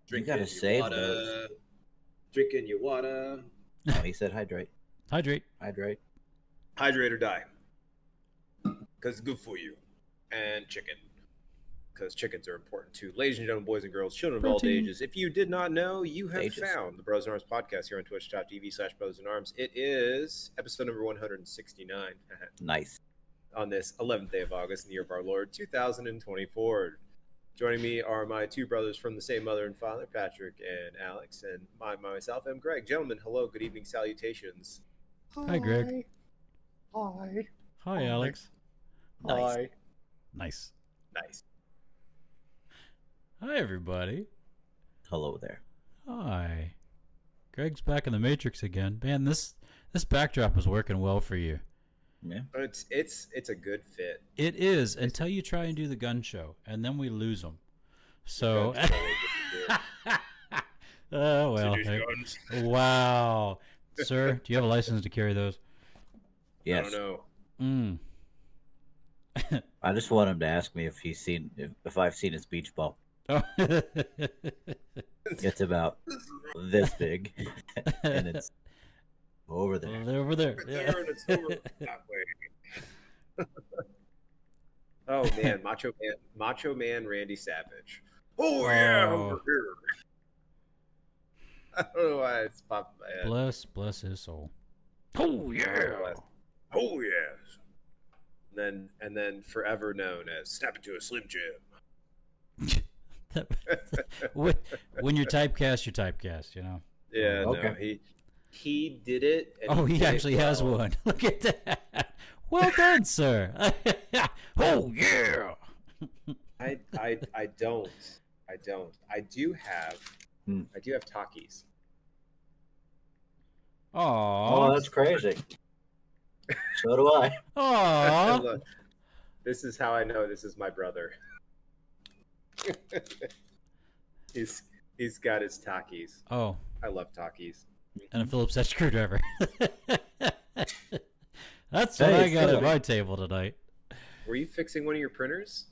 You gotta save those. Drinking your water. No, he said hydrate. Hydrate. Hydrate. Hydrate or die. Because it's good for you. And chicken. Because chickens are important too. Ladies and gentlemen, boys and girls, children of all ages, if you did not know, you have found the Brothers in Arms podcast here on twitch.tv/BrothersinArms. It is episode number 169. Nice. On this 11th day of August in the year of our Lord, 2024. Joining me are my two brothers from the same mother and father, Patrick and Alex, and myself, I'm Greg. Gentlemen, hello, good evening, salutations. Hi, Greg. Hi. Hi, Alex. Hi. Nice. Nice. Hi, everybody. Hello there. Hi. Greg's back in the Matrix again. Man, this backdrop is working well for you. Yeah. It's a good fit. It is until you try and do the gun show, and then we lose them. So, oh well. Hey. Wow, sir, do you have a license to carry those? Yes. I don't know. I just want him to ask me if I've seen his beach ball. Oh. It's about this big, and it's over there. Over there. Yeah. And it's over that way. Oh man, Macho Man, Randy Savage. Oh yeah, over here. I don't know why it's popped in my head. Bless his soul. Oh yeah. Oh yes. And then forever known as Snap Into a Slim Jim. When you're typecast, you know. Yeah, okay. No, he did it. And he actually has one. Look at that. Well done, sir. Oh yeah. I don't. I do have Takis. Oh, that's crazy. So do I. Aww. This is how I know this is my brother. He's got his Takis. Oh. I love Takis. And a Phillips head screwdriver. That's what I got at my table tonight. Were you fixing one of your printers?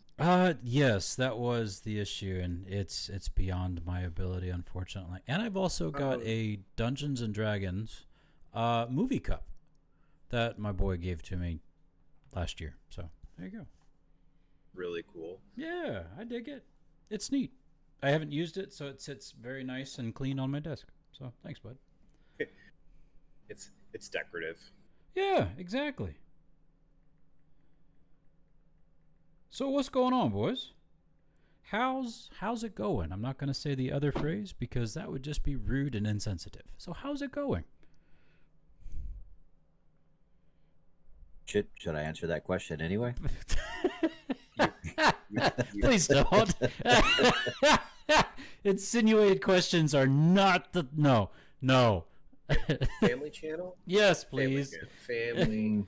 Yes, that was the issue, and it's beyond my ability, unfortunately. And I've also got a Dungeons and Dragons movie cup that my boy gave to me last year. So there you go. Really cool. Yeah, I dig it. It's neat. I haven't used it, so it sits very nice and clean on my desk. So thanks, bud. It's decorative. Yeah, exactly. So what's going on, boys? How's it going? I'm not going to say the other phrase because that would just be rude and insensitive. So how's it going? Should I answer that question anyway? Please don't. Insinuated questions are not the no. Family channel? Yes, please. Family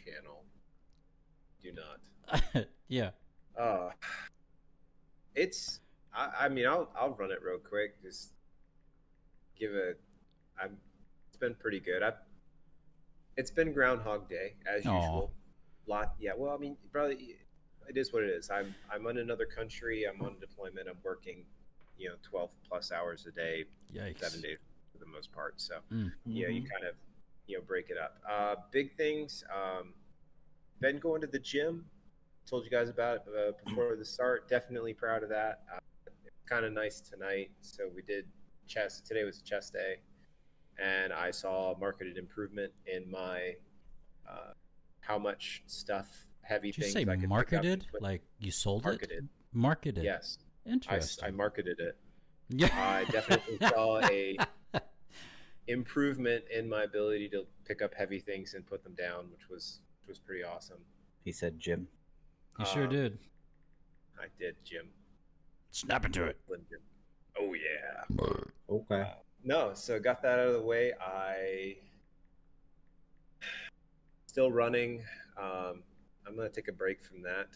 channel. Do not. Yeah. It's. I mean, I'll run it real quick. Just it's been pretty good. It's been Groundhog Day as usual. Yeah. Well, I mean, probably it is what it is. I'm in another country. I'm on deployment. I'm working, 12 plus hours a day, Yikes. 7 days for the most part. So Mm-hmm. you kind of break it up. Big things. Been going to the gym. Told you guys about it before the start. Definitely proud of that. Kind of nice tonight. So we did chest. Today was chest day, and I saw marketed improvement in my how much stuff, heavy Did you things say I could marketed? pick up. Like you sold Marketed. it? Marketed. Yes. Interesting. I marketed it. Yeah. I definitely saw a improvement in my ability to pick up heavy things and put them down, which was pretty awesome. He said Jim. You sure did. I did, Jim. Snap into it. Oh yeah. Okay. No, so got that out of the way. I still running. I'm gonna take a break from that.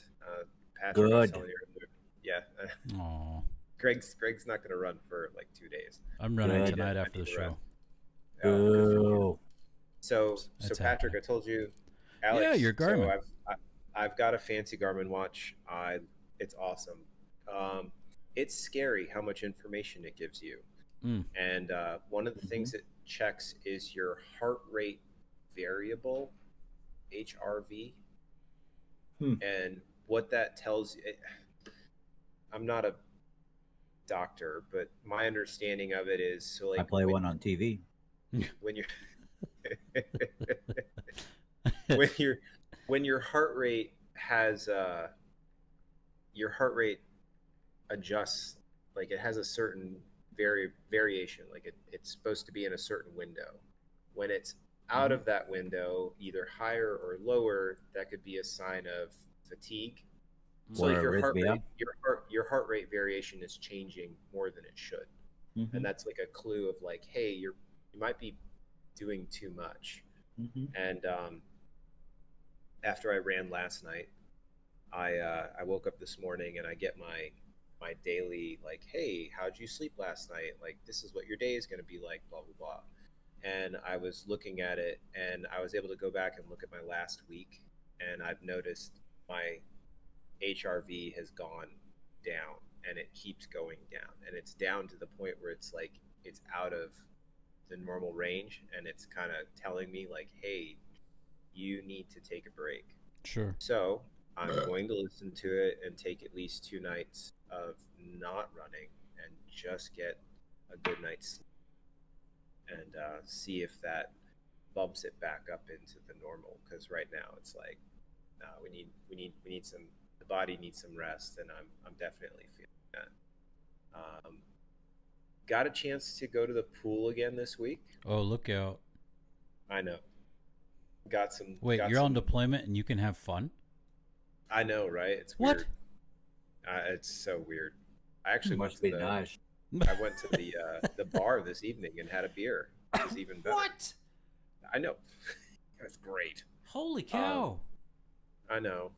Patrick was telling you earlier. Yeah. Aw. Greg's not gonna run for like 2 days. I'm running Good. tonight after the show. Boo. So That's Patrick, happening. I told you, Alex. Yeah, your Garmin. So I've got a fancy Garmin watch. It's awesome. it's scary how much information it gives you. Mm. And one of the things it checks is your heart rate variable, HRV. And what that tells you, I'm not a doctor, but my understanding of it is, so like I play one on TV. when you're when your heart rate has your heart rate adjusts, like it has a certain variation, like it's supposed to be in a certain window. When it's out of that window, either higher or lower, that could be a sign of fatigue. So Or if your heart arrhythmia. rate, your heart rate variation is changing more than it should, and that's like a clue of like, hey, you might be doing too much. And after I ran last night, I woke up this morning and I get my daily like, hey, how'd you sleep last night? Like, this is what your day is going to be like, blah blah blah. And I was looking at it, and I was able to go back and look at my last week, and I've noticed my HRV has gone down, and it keeps going down, and it's down to the point where it's like it's out of the normal range, and it's kind of telling me like, hey, you need to take a break. Sure. So I'm going to listen to it and take at least 2 nights of not running and just get a good night's sleep, and see if that bumps it back up into the normal. Because right now it's like, no, we need some. The body needs some rest, and I'm definitely feeling that. Got a chance to go to the pool again this week. Oh, look out! I know. Got some. Wait, got you're some, on deployment and you can have fun? I know, right? It's What? weird. It's so weird. I actually Must be nice. I went to the bar this evening and had a beer. It was even better. What? I know. That's great. Holy cow! I know.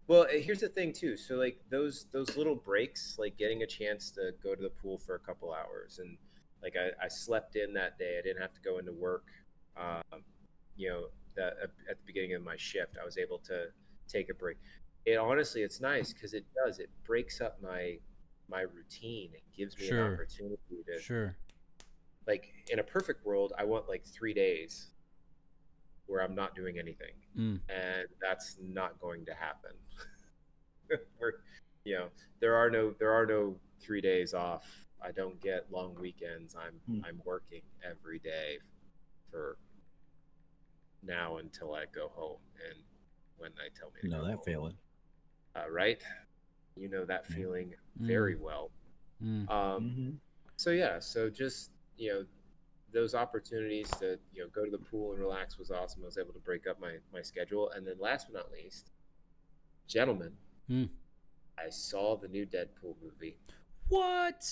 Well, here's the thing too. So like those little breaks, like getting a chance to go to the pool for a couple hours, and like I slept in that day. I didn't have to go into work. You know, at the beginning of my shift, I was able to take a break. It's nice because it breaks up my routine. It gives me an opportunity to like, in a perfect world, I want like 3 days where I'm not doing anything, and that's not going to happen. There are no 3 days off. I don't get long weekends. I'm working every day for now until I go home, and when they tell me to go that home. feeling. Right? You know that feeling very well. So just, those opportunities to, go to the pool and relax was awesome. I was able to break up my schedule. And then last but not least, gentlemen, I saw the new Deadpool movie. What?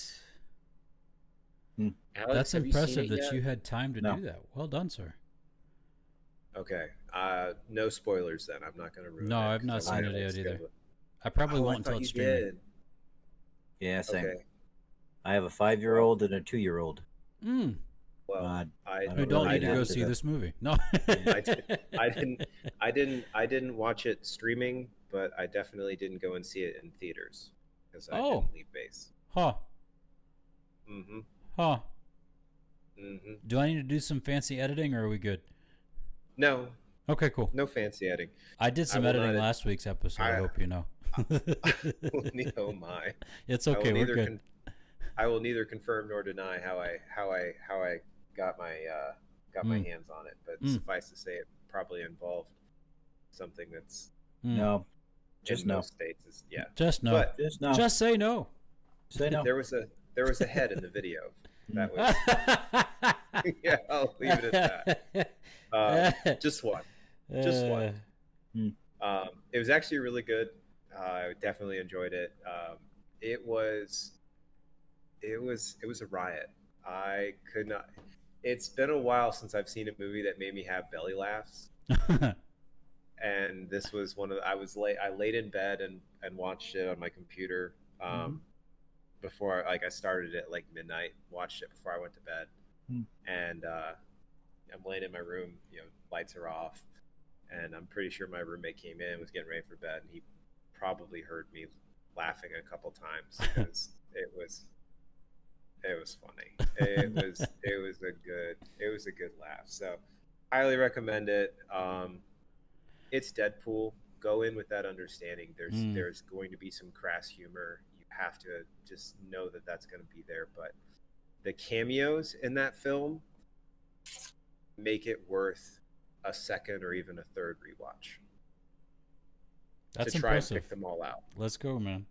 Alex, that's impressive that yet? you had time to do that. Well done, sir. Okay. No spoilers then. I'm not going to ruin it. No, I've not seen it yet either. I probably won't until it's streaming. streaming. Yeah, same. Okay. I have a 5-year-old and a 2-year-old. Well, who don't need to go see this movie. No, I didn't watch it streaming, but I definitely didn't go and see it in theaters because I didn't leave base. Huh. Huh. Mm-hmm. Do I need to do some fancy editing, or are we good? No. Okay, cool. No fancy editing. I did some editing last week's episode. I hope you know. Oh my! It's okay. We're good. I will neither confirm nor deny how I got my hands on it, but suffice to say, it probably involved something that's no, just no. States is, yeah, just no. But just no. Just say no. Say no. There was a head in the video. That was yeah. I'll leave it at that. Just one. It was actually really good. I definitely enjoyed it. It was a riot. I could not. It's been a while since I've seen a movie that made me have belly laughs. And this was one of the, I laid in bed and watched it on my computer before I started at like midnight, watched it before I went to bed. And I'm laying in my room, lights are off, and I'm pretty sure my roommate came in, was getting ready for bed, and he probably heard me laughing a couple times because it It was funny. It was a good laugh. So highly recommend it. It's Deadpool. Go in with that understanding. There's going to be some crass humor. You have to just know that that's going to be there. But the cameos in that film make it worth a second or even a third rewatch. That's to try impressive. and pick them all out. Let's go, man.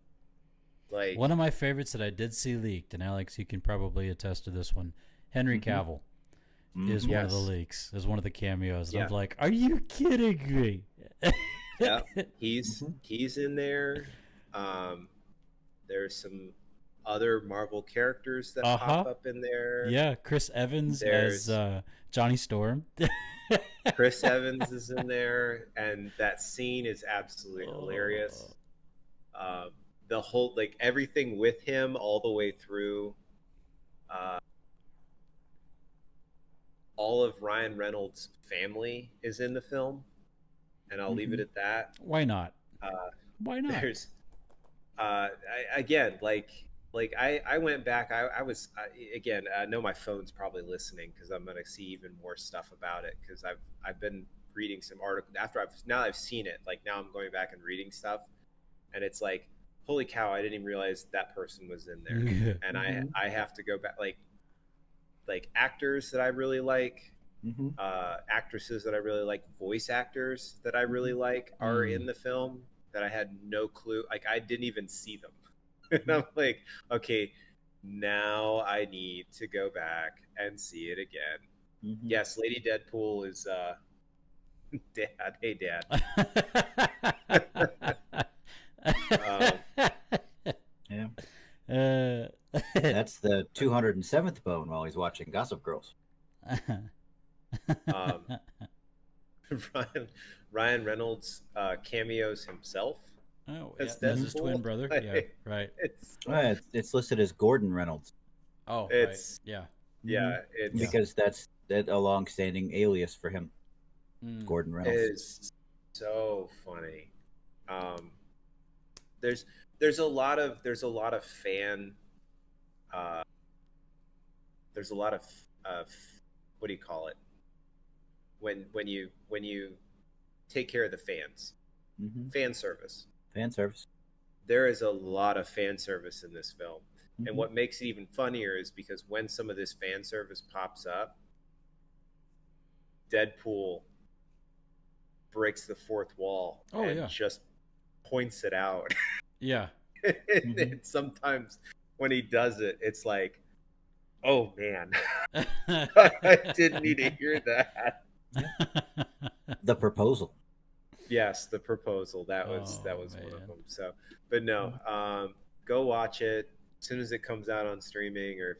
Like one of my favorites that I did see leaked, and Alex, you can probably attest to this one. Henry Cavill is one of the leaks, is one of the cameos. And I'm like, are you kidding me? Yeah, he's in there. There's some other Marvel characters that pop up in there. Yeah, Chris Evans as Johnny Storm. Chris Evans is in there, and that scene is absolutely hilarious. The whole, like, everything with him all the way through. All of Ryan Reynolds' family is in the film, and I'll leave it at that. Why not? Why not? There's, I went back. I was again. I know my phone's probably listening because I'm gonna see even more stuff about it because I've been reading some articles after I've seen it. Like now I'm going back and reading stuff, and it's like, holy cow! I didn't even realize that person was in there, and I have to go back like actors that I really like, actresses that I really like, voice actors that I really like are in the film that I had no clue. Like I didn't even see them. And I'm like, okay, now I need to go back and see it again. Yes, Lady Deadpool is Dad. Hey, Dad. Yeah. That's the 207th bone while he's watching Gossip Girls. Ryan Reynolds cameos himself. Oh, as his twin brother. Yeah, right. It's listed as Gordon Reynolds. Oh, it's right. Yeah. Because that's a long-standing alias for him. Gordon Reynolds. It is so funny. There's a lot of fan. There's a lot of what do you call it? When you take care of the fans, fan service. Fan service. There is a lot of fan service in this film, and what makes it even funnier is because when some of this fan service pops up, Deadpool breaks the fourth wall and just points it out. Yeah. And sometimes when he does it, it's like, oh man, I didn't need to hear that. The proposal. Yes, the proposal. That was one of them. So, but no, go watch it as soon as it comes out on streaming, or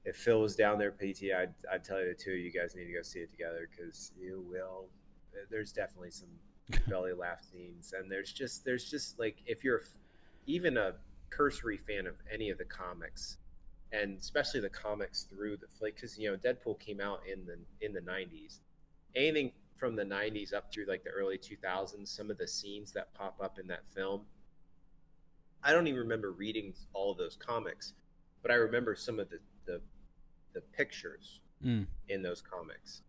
if Phil was down there, PT, I'd tell you the two of you guys need to go see it together because you will. There's definitely some belly laugh scenes, and there's just like, if you're even a cursory fan of any of the comics, and especially the comics through the flick, because Deadpool came out in the 90s. Anything from the 90s up through like the early 2000s, some of the scenes that pop up in that film, I don't even remember reading all of those comics, but I remember some of the pictures in those comics.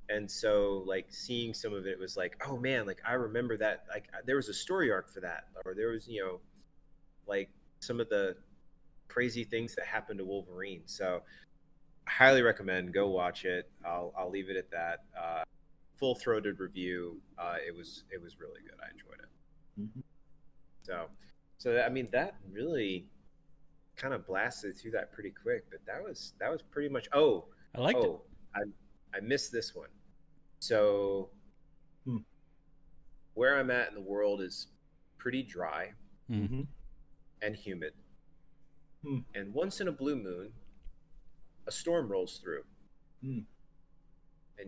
And so like seeing some of it was like, oh man, like I remember that, like there was a story arc for that, or there was like some of the crazy things that happened to Wolverine. So I highly recommend, go watch it. I'll leave it at that. Full-throated review. It was really good. I enjoyed it. So I mean, that really kind of blasted through that pretty quick, but that was pretty much. Oh, I liked it. I missed this one. So where I'm at in the world is pretty dry and humid. And once in a blue moon, a storm rolls through. And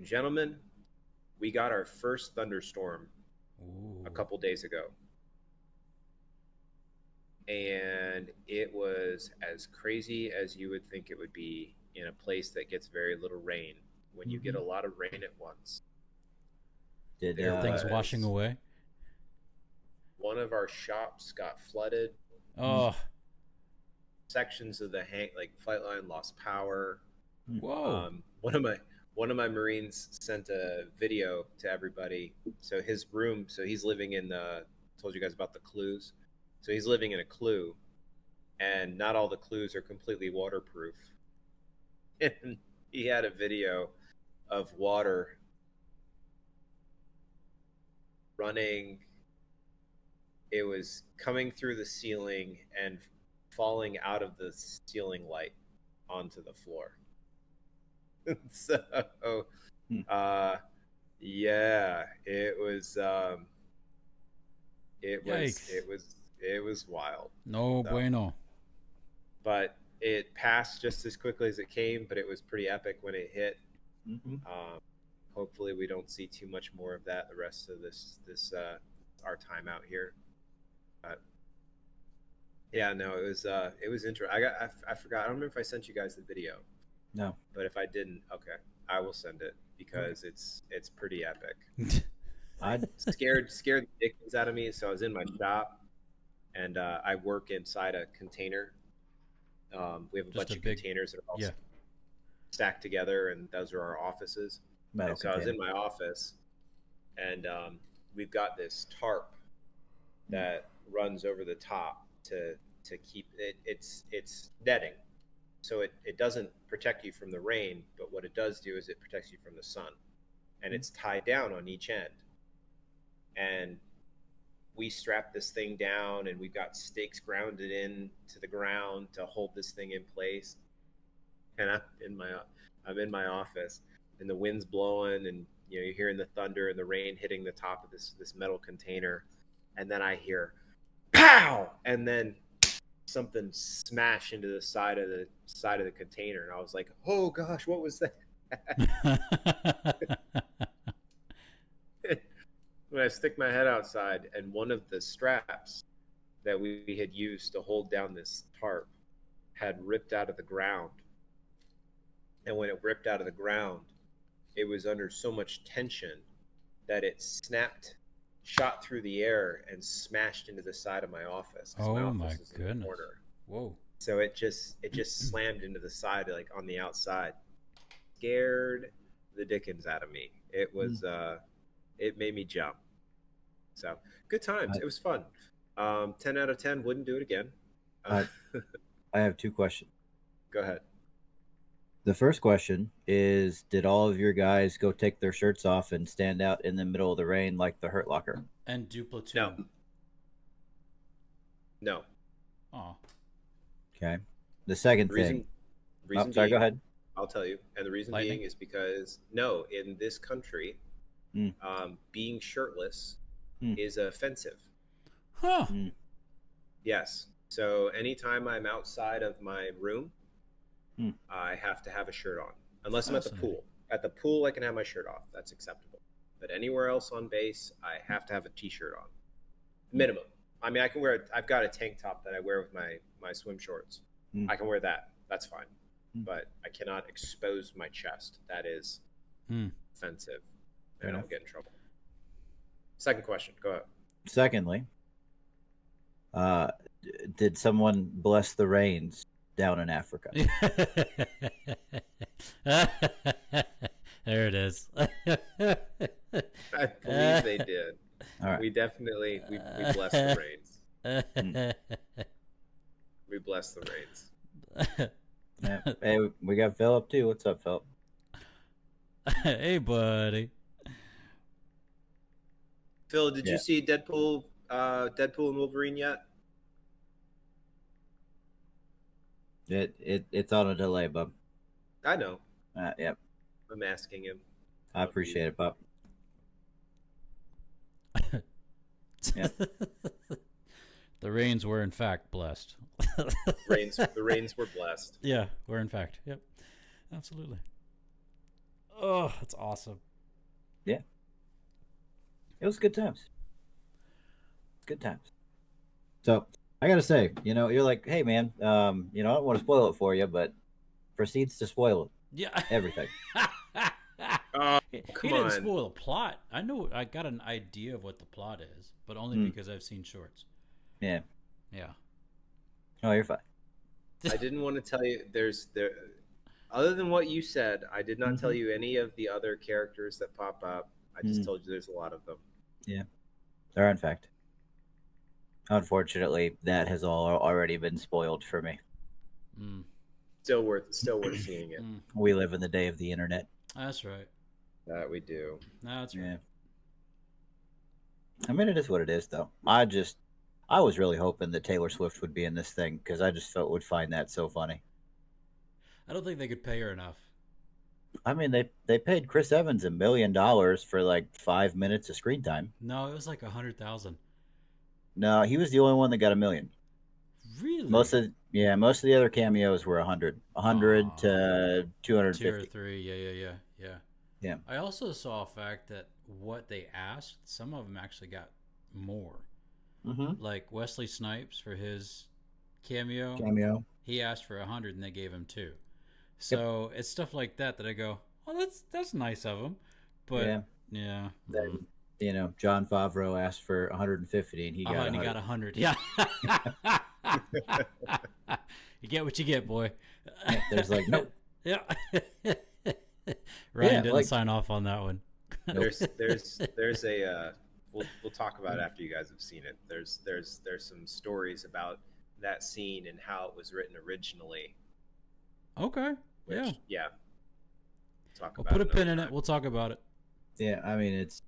gentlemen, we got our first thunderstorm a couple days ago. And it was as crazy as you would think it would be in a place that gets very little rain when you get a lot of rain at once. Did things washing away? One of our shops got flooded. Oh. sections of the flight line lost power. Whoa. One of my Marines sent a video to everybody. So his room, so he's living in told you guys about the clues. So he's living in a clue, and not all the clues are completely waterproof. And he had a video of water running. It was coming through the ceiling and falling out of the ceiling light onto the floor. So, yeah, it was wild. No bueno. But it passed just as quickly as it came, but it was pretty epic when it hit. Mm-hmm. Hopefully we don't see too much more of that the rest of this our time out here. But yeah, no, it was interesting. I forgot. I don't remember if I sent you guys the video. No. But if I didn't, okay, I will send it because it's pretty epic. I scared the dickens out of me. So I was in my shop, and I work inside a container. We have a bunch of containers that are all stacked together, and those are our offices. And so I was in my office, and we've got this tarp that runs over the top to keep it. It's netting. So it doesn't protect you from the rain, but what it does do is it protects you from the sun. And it's tied down on each end. And we strap this thing down, and we've got stakes grounded into the ground to hold this thing in place. And I'm in my office, and the wind's blowing, and you're hearing the thunder and the rain hitting the top of this metal container. And then I hear pow, and then something smash into the side of the container, and I was like, oh gosh, what was that? When I stick my head outside, and one of the straps that we had used to hold down this tarp had ripped out of the ground. And when it ripped out of the ground, it was under so much tension that it snapped, shot through the air, and smashed into the side of my office. Oh my goodness! Whoa! So it just slammed into the side, like on the outside. Scared the dickens out of me. It was it made me jump. So good times. It was fun. 10 out of 10. Wouldn't do it again. I have two questions. Go ahead. The first question is, did all of your guys go take their shirts off and stand out in the middle of the rain like the Hurt Locker? And do platoon? No. Oh. Okay. The second thing. Sorry, being, go ahead. I'll tell you. And the reason being is because, in this country, being shirtless is offensive. Huh. Yes. So anytime I'm outside of my room, I have to have a shirt on, unless I'm at the pool. At the pool, I can have my shirt off. That's acceptable. But anywhere else on base, I have to have a t-shirt on. Minimum. I mean, I can wear. I've got a tank top that I wear with my swim shorts. I can wear that. That's fine. But I cannot expose my chest. That is offensive. And I'll get in trouble. Second question. Go ahead. Secondly, did someone bless the rains down in Africa? There it is. I believe they did. All right. We definitely we bless the rains. We bless the rains. Yeah. Hey, we got Philip too. What's up, Philip? Hey, buddy. Phil, did you see Deadpool and Wolverine yet? It's on a delay, bub. I know. Yep. I'm asking him. I appreciate it, bub. Yeah. The rains were in fact blessed. The rains were blessed. Yeah, we're in fact. Yep. Absolutely. Oh, that's awesome. Yeah. It was good times. Good times. So I gotta say, you're like, hey man, I don't want to spoil it for you, but proceeds to spoil it. Yeah. Everything. He didn't spoil the plot. I got an idea of what the plot is, but only because I've seen shorts. Yeah. Yeah. Oh, you're fine. I didn't want to tell you. Other than what you said, I did not tell you any of the other characters that pop up. I just told you there's a lot of them. Yeah, there are in fact. Unfortunately, that has all already been spoiled for me. Still worth seeing it. We live in the day of the internet. That's right. That we do. That's right. Yeah. I mean, it is what it is, though. I was really hoping that Taylor Swift would be in this thing because I just would find that so funny. I don't think they could pay her enough. I mean, they paid Chris Evans $1 million for like 5 minutes of screen time. No, it was like 100,000. No, he was the only one that got $1 million. Really? Most of the other cameos were 100 to 250. 2 or 3. Yeah. Yeah. I also saw a fact that what they asked, some of them actually got more. Like Wesley Snipes for his cameo. He asked for 100 and they gave him 2. So it's stuff like that I go, oh, that's nice of them. But yeah. Then, John Favreau asked for 150 and he got 100. He got 100. Yeah. You get what you get, boy. There's like, nope. Yeah. Ryan didn't sign off on that one. There's a we'll talk about it after you guys have seen it. There's some stories about that scene and how it was written originally. Okay. We'll put a pin in it. We'll talk about it. Yeah, I mean it's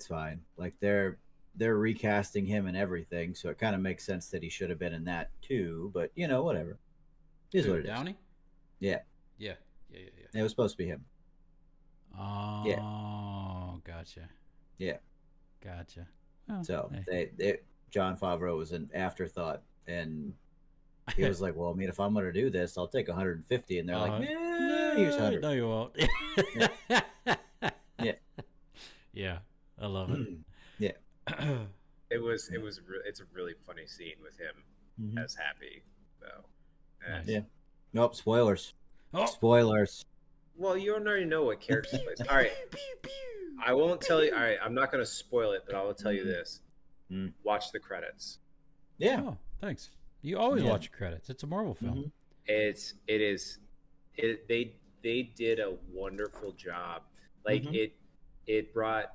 fine. Like they're recasting him and everything, so it kind of makes sense that he should have been in that too. But whatever. It is what it is. Downey? Yeah. Yeah. It was supposed to be him. Oh, yeah. Gotcha. Yeah. Gotcha. Oh, so they John Favreau was an afterthought, and he was like, "Well, I mean, if I'm going to do this, I'll take 150." And they're like, "Here's 100." No, you won't. Yeah. Yeah, I love it. Yeah. It's a really funny scene with him as Happy, though. Nice. Yeah. Nope. Spoilers. Oh. Spoilers. Well, you already know what character plays. All right. I won't tell you. All right. I'm not going to spoil it, but I will tell you this. Watch the credits. Yeah. Oh, thanks. You always watch your credits. It's a Marvel film. They did a wonderful job. Like it brought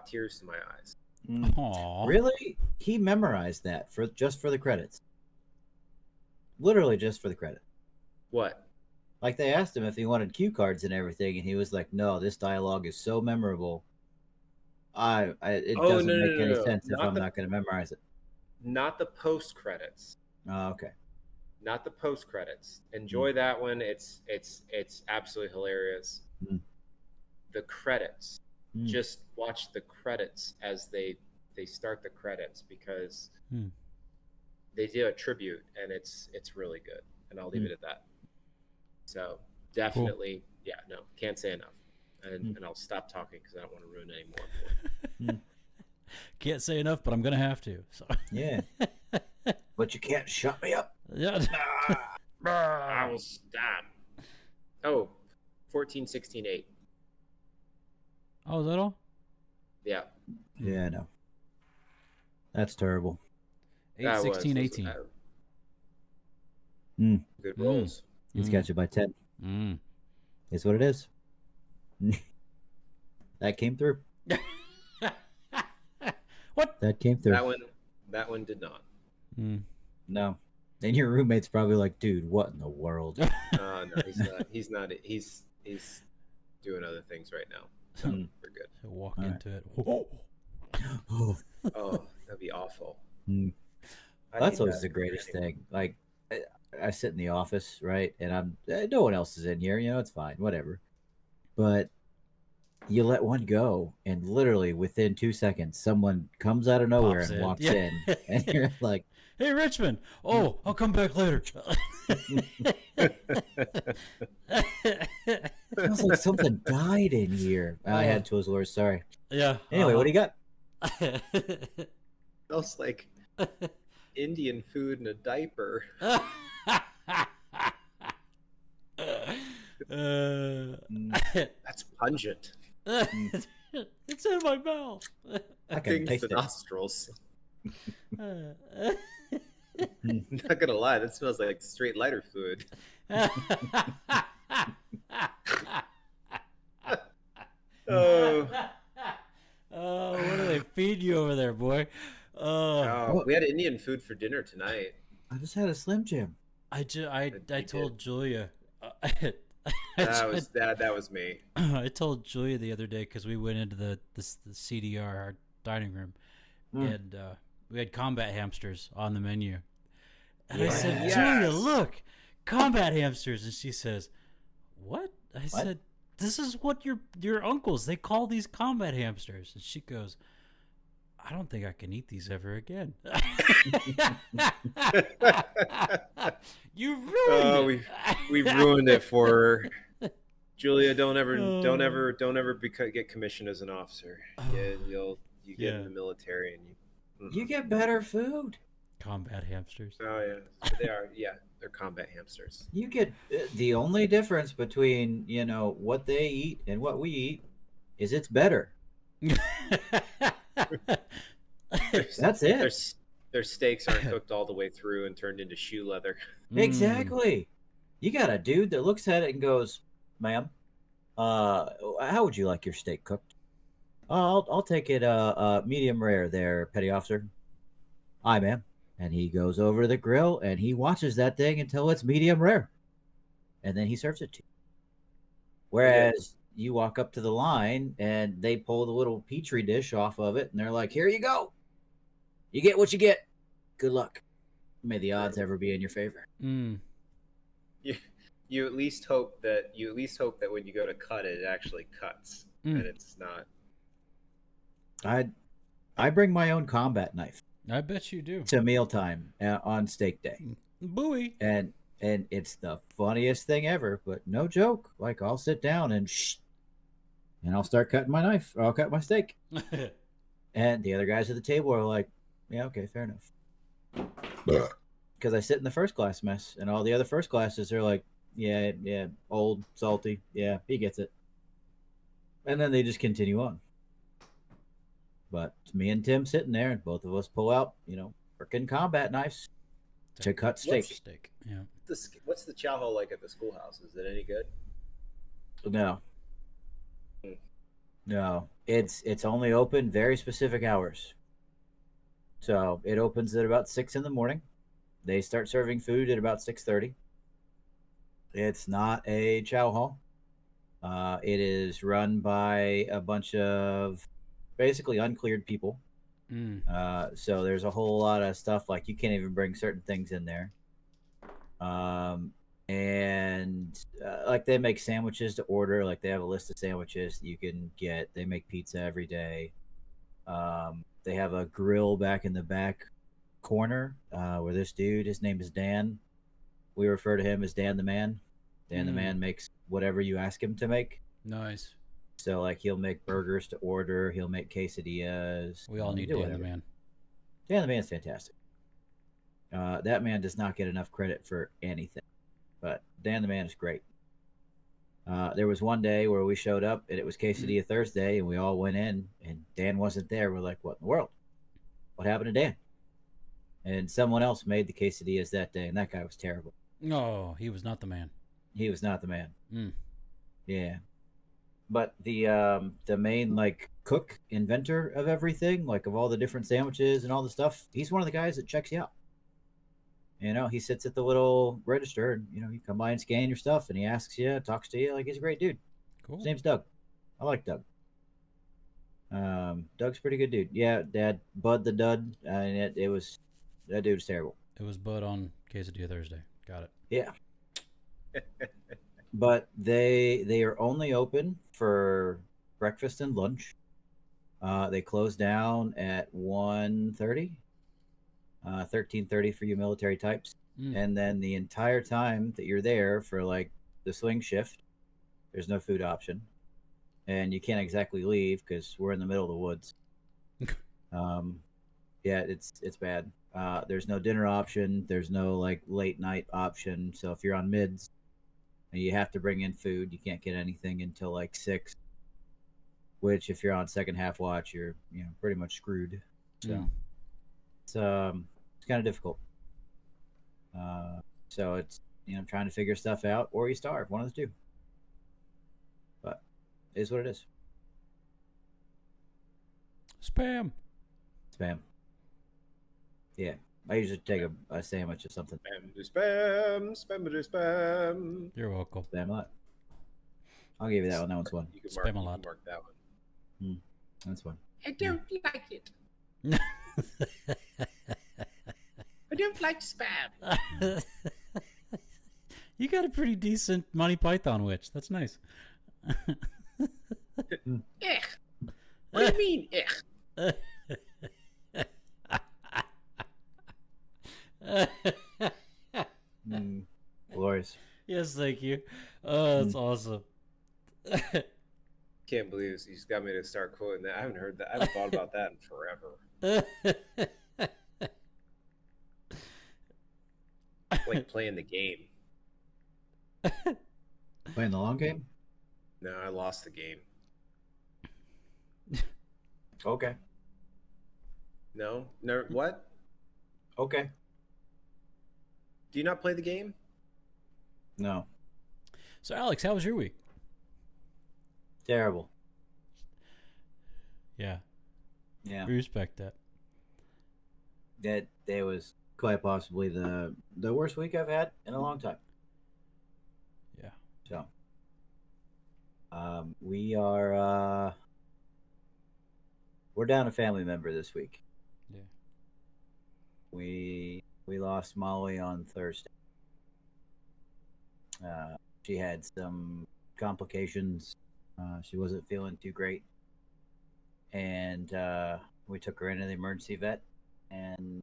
tears to my eyes. Aww. Really? He memorized that just for the credits. Literally just for the credit. What? Like they asked him if he wanted cue cards and everything, and he was like, "No, this dialogue is so memorable. It doesn't make any sense if I'm not going to memorize it." Not the post credits. Oh, okay. Not the post credits. Enjoy that one. It's absolutely hilarious. The credits. Just watch the credits as they start the credits because they do a tribute and it's really good. And I'll leave it at that. So definitely, can't say enough. And I'll stop talking because I don't want to ruin any more. Can't say enough, but I'm gonna have to. So. Yeah. But you can't shut me up. Yeah. I will stop. Oh, 14-16-8. Oh, is that all? Yeah. Yeah, I know. That's terrible. 8-16-18. Good rolls. He's got you by 10. It's what it is. That came through. What? That came through. That one did not. No. And your roommate's probably like, "Dude, what in the world?" No, he's not. He's doing other things right now. So we're good. Walk into it. Oh, that'd be awful. That's always the greatest thing. Like, I sit in the office, right? And no one else is in here. It's fine, whatever. But you let one go, and literally within 2 seconds, someone comes out of nowhere and walks in, and you're like, "Hey, Richmond! Oh, I'll come back later." Sounds like something died in here. I had Twizzlers, sorry. Yeah. Anyway, what do you got? Smells like Indian food in a diaper. That's pungent. It's in my mouth. I can taste the it. nostrils. I'm not gonna lie, that smells like straight lighter fluid. Oh, Oh, what do they feed you over there, boy? Well, we had Indian food for dinner tonight. I just had a Slim Jim. I We told did. Julia. That was me. I told Julia the other day because we went into the CDR, our dining room, and we had combat hamsters on the menu. And I said, Yes. Julia, look, combat hamsters. And she says, what? I What? said, this is what your uncles, they call these combat hamsters. And she goes, I don't think I can eat these ever again. You ruined it. We ruined it for her. Julia, don't ever get commissioned as an officer. Yeah, you get in the military and You get better food. Combat hamsters. Oh yeah, so they are. Yeah, they're combat hamsters. You get the only difference between what they eat and what we eat is it's better. That's it. Their steaks aren't cooked all the way through and turned into shoe leather. Exactly. You got a dude that looks at it and goes, "Ma'am, how would you like your steak cooked?" I'll take it medium rare there, petty officer. Aye, ma'am. And he goes over to the grill and he watches that thing until it's medium rare. And then he serves it to you. Whereas you walk up to the line and they pull the little petri dish off of it and they're like, "Here you go. You get what you get. Good luck. May the odds ever be in your favor." You at least hope that when you go to cut it, it actually cuts and it's not. I bring my own combat knife. I bet you do. To mealtime on steak day. Booey. And it's the funniest thing ever, but no joke. Like I'll sit down and I'll start cutting my knife or I'll cut my steak. And the other guys at the table are like, "Yeah, okay, fair enough." Because I sit in the first class mess and all the other first classes are like, yeah, old, salty. Yeah, he gets it. And then they just continue on. But it's me and Tim sitting there, and both of us pull out, freaking combat knives to cut steak. Yeah. What's the chow hall like at the schoolhouse? Is it any good? No, it's only open very specific hours. So it opens at about 6 in the morning. They start serving food at about 6:30. It's not a chow hall. It is run by a bunch of basically uncleared people. So there's a whole lot of stuff like you can't even bring certain things in there. And like they make sandwiches to order. Like they have a list of sandwiches that you can get. They make pizza every day. They have a grill back in the back corner where this dude, his name is Dan. We refer to him as Dan the Man. Dan the Man makes whatever you ask him to make. Nice. So like he'll make burgers to order. He'll make quesadillas. We all need Dan the Man. Dan the Man's fantastic. That man does not get enough credit for anything. But Dan the Man is great. There was one day where we showed up and it was quesadilla Thursday and we all went in and Dan wasn't there. We're like, what in the world? What happened to Dan? And someone else made the quesadillas that day and that guy was terrible. No, he was not the man. He was not the man. Yeah. But the main like cook, inventor of everything, like of all the different sandwiches and all the stuff, he's one of the guys that checks you out. He sits at the little register and, you come by and scan your stuff and he asks you, talks to you. Like, he's a great dude. Cool. His name's Doug. I like Doug. Doug's a pretty good dude. Yeah, Dad, Bud the Dud. And that dude was terrible. It was Bud on Quesadilla Thursday. Got it. Yeah. But they are only open for breakfast and lunch. They close down at 1:30. 13:30 for you military types. And then the entire time that you're there for like the swing shift, there's no food option. And you can't exactly leave because we're in the middle of the woods. Yeah, it's bad. There's no dinner option. There's no like late night option. So if you're on mids and you have to bring in food, you can't get anything until like 6. Which if you're on second half watch, you're pretty much screwed. So it's kind of difficult. So it's trying to figure stuff out, or you starve, one of the two. But it is what it is. Spam. Spam. Yeah, I usually take a sandwich or something. Spam. You're welcome. Spam a lot. I'll give you that one. That one's one. You can Spam a you lot. can mark that one. That's one. I don't like it. I don't like spam. You got a pretty decent Monty Python witch. That's nice. Ech. What do you mean, ech? Glorious. Yes, thank you. Oh, that's awesome. Can't believe it. You just got me to start quoting that. I haven't heard that. I haven't thought about that in forever. Like playing the game. Playing the long game? No, I lost the game. Okay. No? Never, what? Okay. Do you not play the game? No. So, Alex, how was your week? Terrible. Yeah. Yeah. We respect that. That was quite possibly the worst week I've had in a long time. Yeah. So, we are we're down a family member this week. Yeah. We lost Molly on Thursday. She had some complications. She wasn't feeling too great, and we took her into the emergency vet, and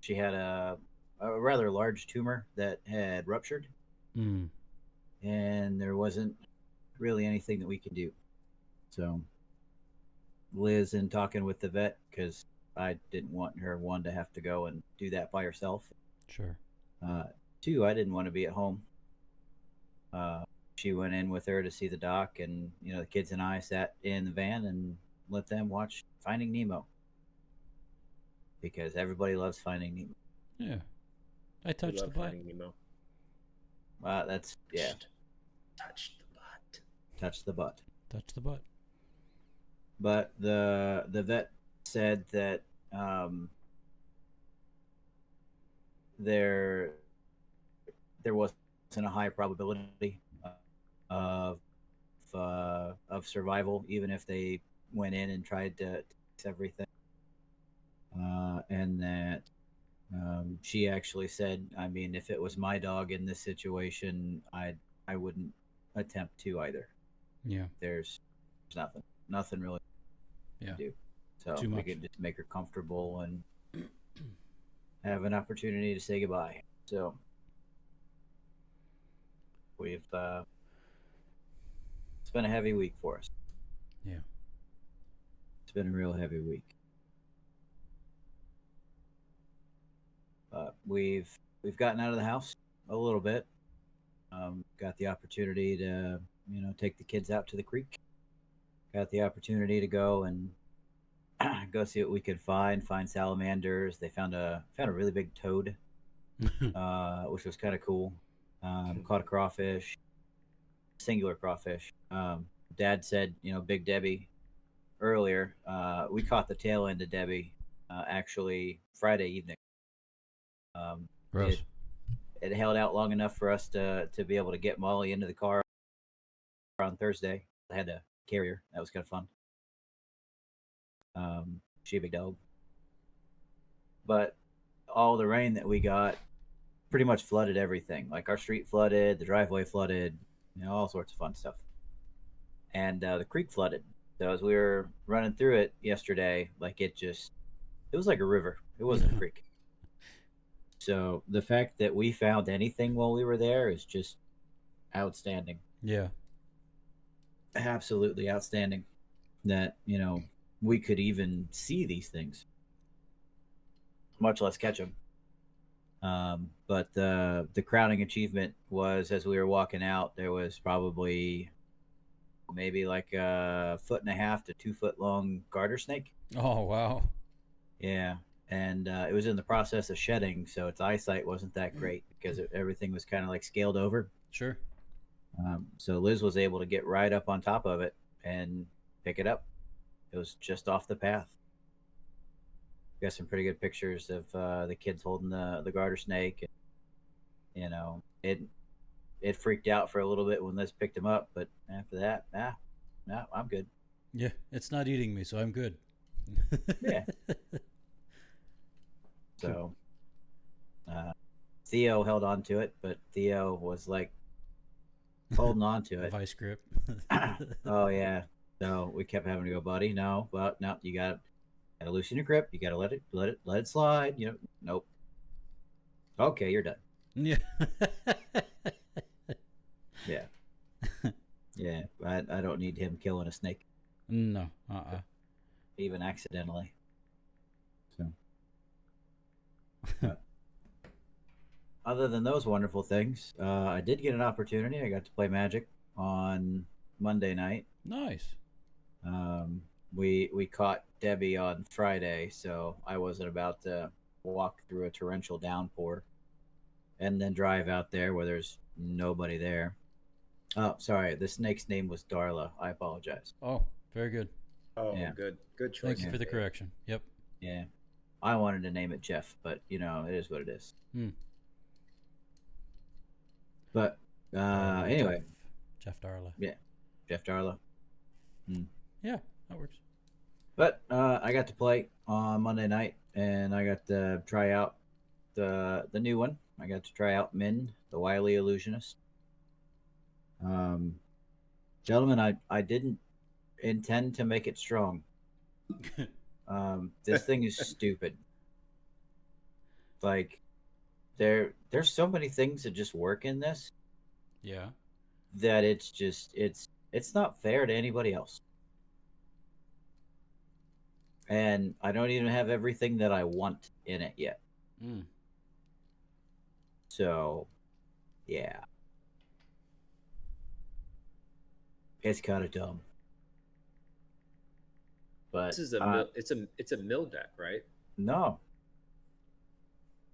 she had a rather large tumor that had ruptured, and there wasn't really anything that we could do. So Liz, in talking with the vet, because I didn't want her, one, to have to go and do that by herself. Sure. Two, I didn't want to be at home. She went in with her to see the doc, and the kids and I sat in the van and let them watch Finding Nemo, because everybody loves Finding Nemo. Yeah. I touched the butt. Nemo. That's, yeah. Touch the butt. Touch the butt. Touch the butt. But the vet said that there wasn't a high probability of survival, even if they went in and tried to fix everything, and that she actually said, I mean, if it was my dog in this situation, I wouldn't attempt to either. Yeah. There's nothing really to do. So we could just make her comfortable and have an opportunity to say goodbye. So we've it's been a heavy week for us. Yeah. It's been a real heavy week. We've gotten out of the house a little bit. Got the opportunity to take the kids out to the creek. Got the opportunity to go and go see what we could find salamanders. They found a really big toad, which was kind of cool. Caught a crawfish, singular crawfish. Dad said, Big Debbie earlier. We caught the tail end of Debbie actually Friday evening. Gross. It held out long enough for us to be able to get Molly into the car on Thursday. I had to carry her. That was kind of fun. She a big dog. But all the rain that we got pretty much flooded everything. Like our street flooded, the driveway flooded, all sorts of fun stuff. And the creek flooded. So as we were running through it yesterday, like it was like a river. It wasn't a creek. So the fact that we found anything while we were there is just outstanding. Yeah. Absolutely outstanding that, we could even see these things, much less catch them. But the crowning achievement was, as we were walking out, there was probably maybe like a 1.5 to 2 foot long garter snake. Oh, wow. Yeah. and it was in the process of shedding, so its eyesight wasn't that great because everything was kind of like scaled over. Sure. So Liz was able to get right up on top of it and pick it up. It was just off the path. Got some pretty good pictures of the kids holding the garter snake. And, you know, it freaked out for a little bit when Liz picked him up, but after that, no, I'm good. Yeah, it's not eating me, so I'm good. Yeah. So Theo held on to it, but Theo was like holding on to it. Vice grip. Oh yeah. So we kept having to go, buddy. No, but no, you gotta loosen your grip. You gotta let it slide. You know, nope. Okay, you're done. Yeah. Yeah. Yeah. I don't need him killing a snake, No. even accidentally. So. Other than those wonderful things, I did get an opportunity. I got to play Magic on Monday night. Nice. We caught Debbie on Friday, so I wasn't about to walk through a torrential downpour and then drive out there where there's nobody there. Oh, sorry. The snake's name was Darla. I apologize. Oh, very good. Oh, Yeah. good choice. Thank you for the correction. Yep. Yeah. I wanted to name it Jeff, but you know, it is what it is. But anyway, Jeff Darla. yeah, Jeff Darla. Yeah, that works. But I got to play on Monday night, and I got to try out the new one. I got to try out Min, the Wily Illusionist. Gentlemen, I didn't intend to make it strong. This thing is stupid. Like, there's so many things that just work in this. Yeah. That it's just it's not fair to anybody else. And I don't even have everything that I want in it yet. So, yeah. It's kind of dumb. But This is it's a mill deck, right? No.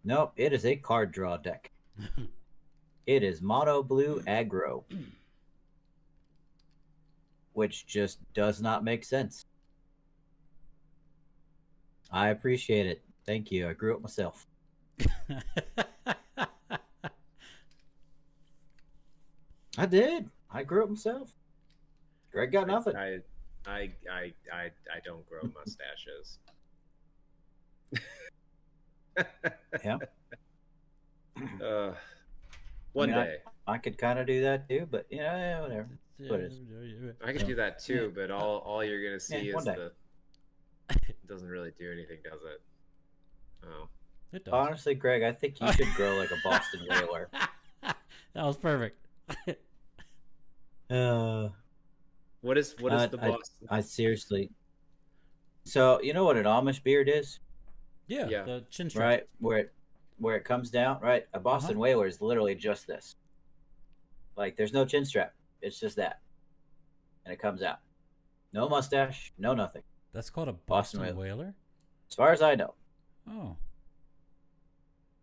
Nope, it is a card draw deck. It is mono blue aggro, which just does not make sense. I appreciate it. Thank you. I grew up myself. I did. I grew up myself. Greg got nothing. I don't grow mustaches. Yeah. One day. I could kind of do that too, but you know, yeah, whatever. What is? I could do that too, but all you're gonna see is one day. it doesn't really do anything, does it? Oh. It does. Honestly, Greg, I think you should grow like a Boston Whaler. That was perfect. What is the Boston? I seriously. So you know what an Amish beard is? Yeah. The chin strap. Right, where it comes down, right? A Boston Whaler is literally just this. Like, there's no chin strap. It's just that, and it comes out. No mustache, no nothing. That's called a Boston Whaler? As far as I know. Oh.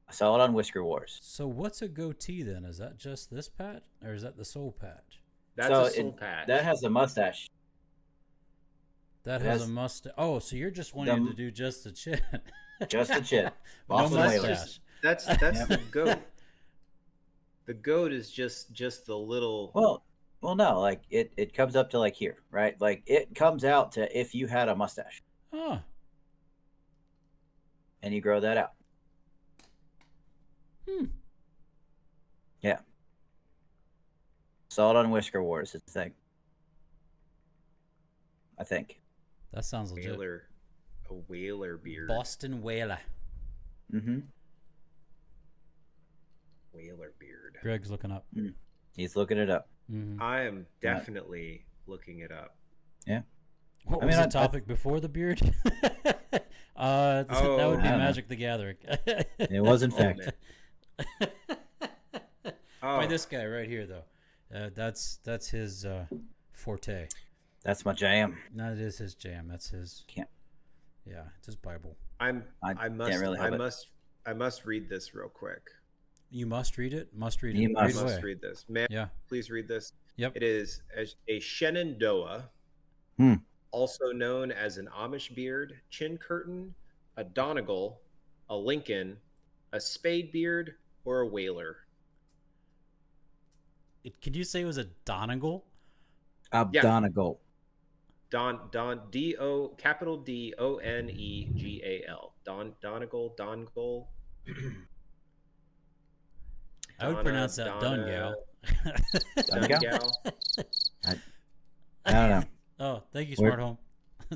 I saw it on Whisker Wars. So what's a goatee then? Is that just this patch, or is that the soul patch? That's a soul patch. That has a mustache. That has a mustache. Oh, so you're just wanting to do just the chin. Just the chin. Boston Whalers. That's the goat. The goat is just the little. Well, no, like it comes up to like here, right? Like it comes out to if you had a mustache. Huh. And you grow that out. Yeah. Saw it on Whisker Wars. It's a thing. I think. That sounds legit. A whaler beard. Boston Whaler. Mm-hmm. Whaler beard. Greg's looking up. He's looking it up. Mm-hmm. I am definitely looking it up. Yeah. What was the topic before the beard? That would be Magic the Gathering. It was, in fact. By this guy right here, though. That's his forte. That's my jam. No, it is his jam. That's his. Can't. Yeah, it's his Bible. I I can't must really help it. I must read this real quick. You must read it. Must read it. You I Read must. must away. read this. May I Yeah. please read this? Yep. It is a Shenandoah, Hmm. also known as an Amish beard, chin curtain, a Donegal, a Lincoln, a spade beard, or a whaler. Could you say it was a Donegal? Yeah, Abdonegal. capital Donegal. Donegal. I would Donna pronounce that Donna Dungal. Donegal? Dungal. I, I don't know. Oh, thank you, We're- Smart Home.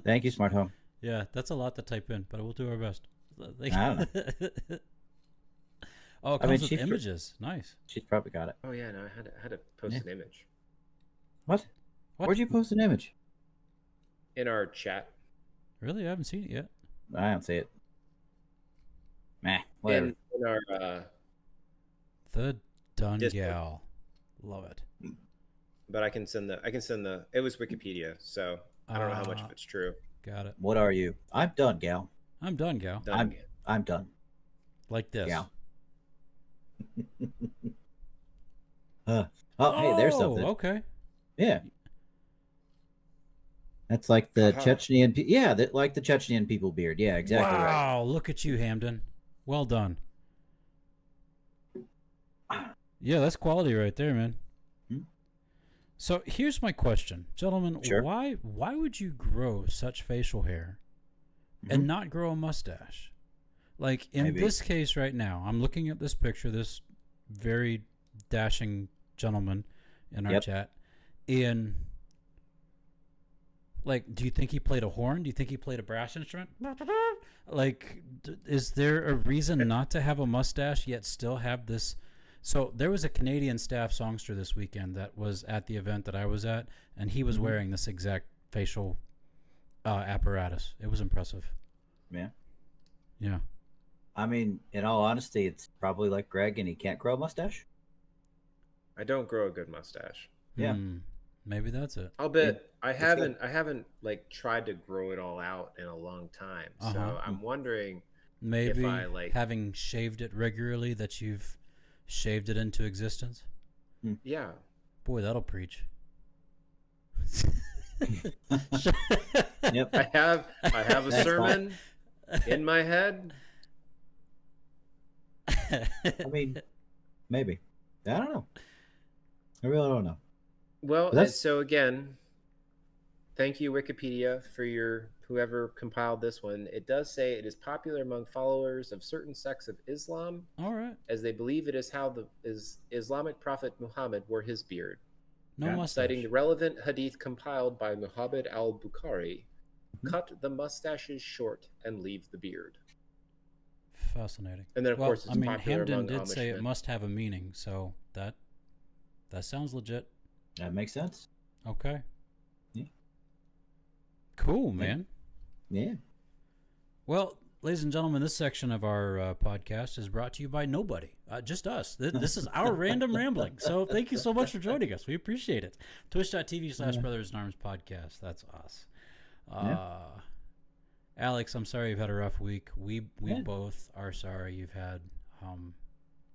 Thank you, Smart Home. Yeah, that's a lot to type in, but we'll do our best. I don't know. Oh, it I mean, comes with images. Nice. She's probably got it. Oh yeah, no, I had to post Yeah. an image What? What? Where'd you post an image? in our chat. Really? I haven't seen it yet. I don't see it. Meh. Whatever. In our The Discord. Dungal. Love it. but I can send the it was Wikipedia, so I don't know how much of it's true. Got it. What are you? I'm done, gal. I'm done, gal. Dun- I'm done. Like this. Gal. Oh, hey, there's something. Okay. Yeah. That's like the Haha. Chechnyan. Yeah, like the Chechnyan people beard. Yeah, exactly right. Wow, look at you, Hamden. Well done. Yeah, that's quality right there, man. Hmm? So here's my question, gentlemen. Sure. Why would you grow such facial hair and not grow a mustache? Like in Maybe. this case right now, I'm looking at this picture, this very dashing gentleman in our Yep. chat. In like, do you think he played a horn? Do you think he played a brass instrument? Like, is there a reason not to have a mustache yet still have this? So there was a Canadian staff songster this weekend that was at the event that I was at, and he was wearing this exact facial apparatus. It was impressive. Yeah. Yeah. I mean, in all honesty, it's probably like Greg, and he can't grow a mustache. I don't grow a good mustache. Yeah. Maybe that's it. I'll bet good. I haven't like tried to grow it all out in a long time. So I'm wondering Maybe if I like having shaved it regularly that you've shaved it into existence. yeah. Boy, that'll preach. Yep. I have a Thanks, sermon in my head. I mean, maybe. I don't know. I really don't know. Well, But that's- so again, thank you Wikipedia for your whoever compiled this one. It does say it is popular among followers of certain sects of Islam, All right. as they believe it is how the Islamic prophet Muhammad wore his beard, No Yeah. mustache. citing the relevant hadith compiled by Muhammad al-Bukhari. Cut the mustaches short and leave the beard. Fascinating. And then, of well, course, it's I mean, popular Hamden among did Amish say it men. must have a meaning, so that sounds legit. That makes sense. Okay. Yeah. Cool, man. Yeah. Well, ladies and gentlemen, this section of our podcast is brought to you by nobody, just us. This is our random rambling. So thank you so much for joining us. We appreciate it. Twitch.tv/BrothersinArmsPodcast. That's us. Alex, I'm sorry you've had a rough week. We both are sorry you've had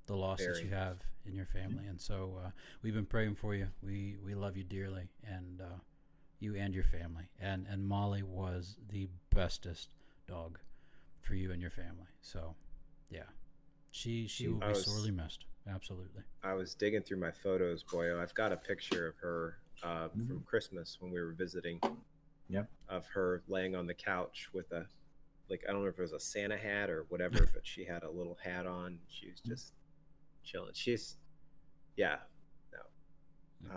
the loss that you have in your family, and so we've been praying for you. We love you dearly, and you and your family. And Molly was the bestest dog for you and your family. So yeah, she will be sorely missed. Absolutely. I was digging through my photos, boy. I've got a picture of her from Christmas when we were visiting. Yep. Of her laying on the couch with a, like, I don't know if it was a Santa hat or whatever, but she had a little hat on. She was just chilling. She's, yeah, no.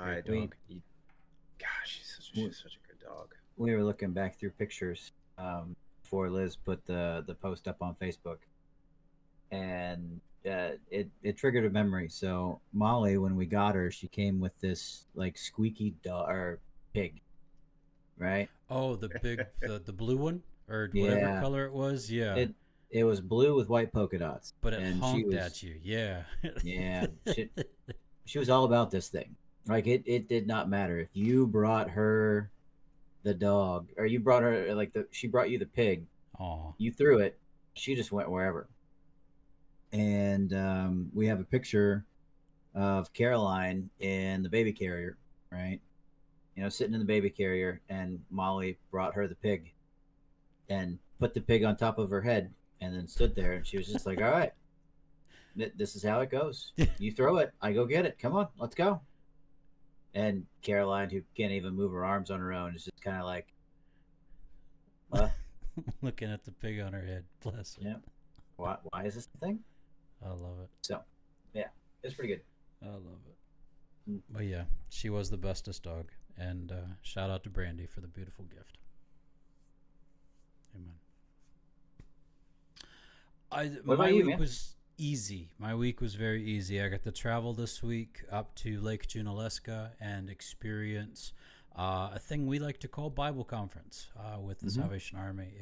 Great don't. dog. Gosh, she's such a good dog. We were looking back through pictures before Liz put the post up on Facebook, and it triggered a memory. So Molly, when we got her, she came with this like squeaky dog or pig, right? Oh, the big the blue one or whatever Yeah. color it was. Yeah. It was blue with white polka dots, But it and honked at you. Yeah. Yeah, she was all about this thing. Like it did not matter if you brought her the dog or you brought her like she brought you the pig. Aw. You threw it, she just went wherever. And we have a picture of Caroline in the baby carrier, right? Sitting in the baby carrier, and Molly brought her the pig and put the pig on top of her head and then stood there, and she was just like, all right, this is how it goes. You throw it, I go get it. Come on, let's go. And Caroline, who can't even move her arms on her own, is just kind of like, what? Looking at the pig on her head. Bless her. Yeah. Why is this the thing? I love it. So, yeah, it's pretty good. I love it. But yeah, she was the bestest dog. And shout out to Brandy for the beautiful gift. Amen. What about you, man? Was easy. My week was very easy. I got to travel this week up to Lake Junaluska and experience a thing we like to call Bible conference with the Salvation Army.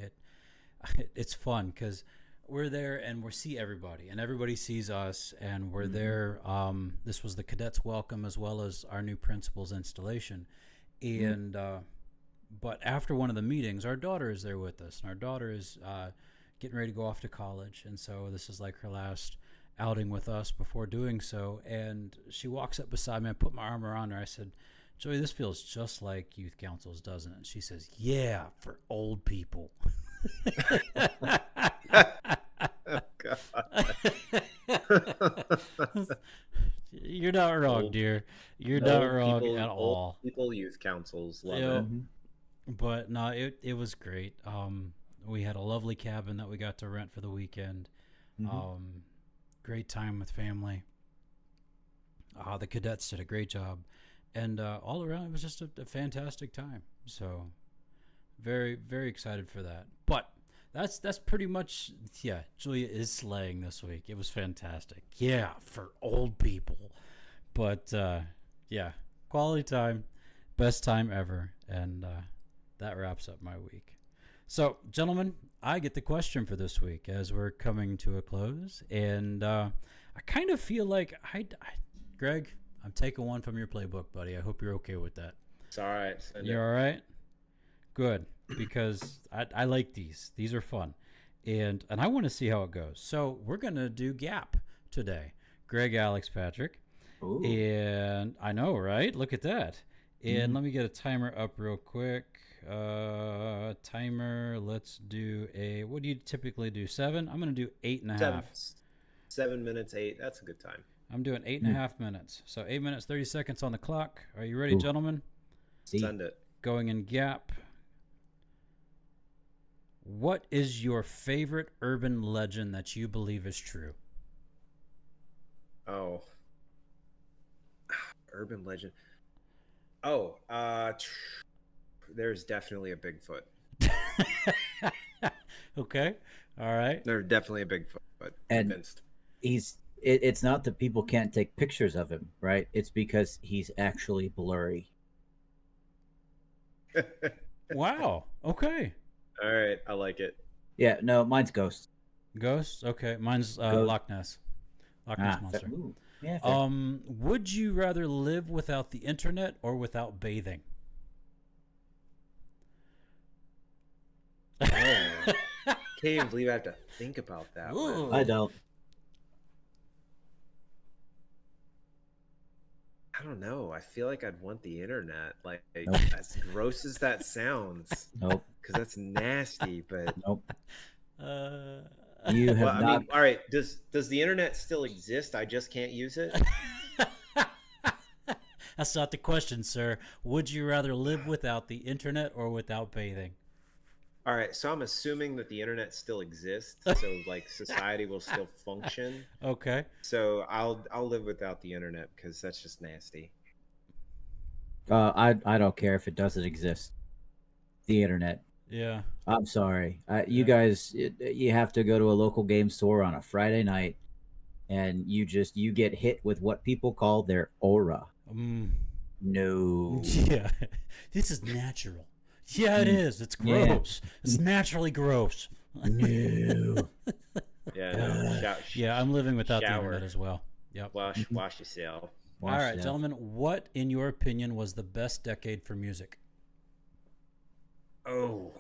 It's fun because we're there and we see everybody, and everybody sees us, and we're there. This was the cadets' welcome as well as our new principal's installation. And but after one of the meetings, our daughter is there with us, and our daughter is getting ready to go off to college, and so this is like her last outing with us before doing so. And she walks up beside me. I put my arm around her. I said, Joey, this feels just like youth councils, doesn't it? And she says, yeah, for old people. Oh, God. You're not wrong, dear. You're not wrong at all. Old people youth councils, love Yeah. it. But no, it was great. We had a lovely cabin that we got to rent for the weekend. Great time with family. The cadets did a great job, and all around it was just a fantastic time. So very, very excited for that. But that's pretty much, yeah, Julia is slaying this week. It was fantastic. Yeah, for old people. But yeah, quality time, best time ever. And that wraps up my week. So, gentlemen, I get the question for this week as we're coming to a close. And I kind of feel like, Greg, I'm taking one from your playbook, buddy. I hope you're okay with that. It's all right. You're all right? Good, because I like these. These are fun. And I want to see how it goes. So we're going to do Gap today. Greg, Alex, Patrick. Ooh. And I know, right? Look at that. And let me get a timer up real quick. Timer, let's do what do you typically do? 7? I'm going to do 8.5. 7 minutes, 8. That's a good time. I'm doing 8.5 minutes. So 8 minutes, 30 seconds on the clock. Are you ready, gentlemen? Send it. Going in Gap. What is your favorite urban legend that you believe is true? Oh. Urban legend. Oh, there's definitely a Bigfoot. Okay. All right. There's definitely a Bigfoot, but And convinced. it's not that people can't take pictures of him, right? It's because he's actually blurry. Wow. Okay. All right, I like it. Yeah, no, mine's Ghost. Ghost. Okay. Mine's Ghost. Loch Ness. Loch Ness monster. Ooh, yeah, fair. Would you rather live without the internet or without bathing? Oh. Can't even believe I have to think about that one. I don't. I don't know. I feel like I'd want the internet. Like, Nope. as gross as that sounds, Nope. because that's nasty. But Nope. Uh, You have well, I not. mean, all right. Does the internet still exist? I just can't use it. That's not the question, sir. Would you rather live without the internet or without bathing? All right. So I'm assuming that the internet still exists. So like society will still function. Okay. So I'll live without the internet because that's just nasty. I don't care if it doesn't exist. The internet. Yeah. I'm sorry. You guys, you have to go to a local game store on a Friday night, and you get hit with what people call their aura. No. Yeah. This is natural. Yeah, it is. It's gross. It's naturally gross. No. Yeah. No. Yeah, I'm living without the shower. internet as well. Yep. Wash yourself. All right, gentlemen. What, in your opinion, was the best decade for music? Oh.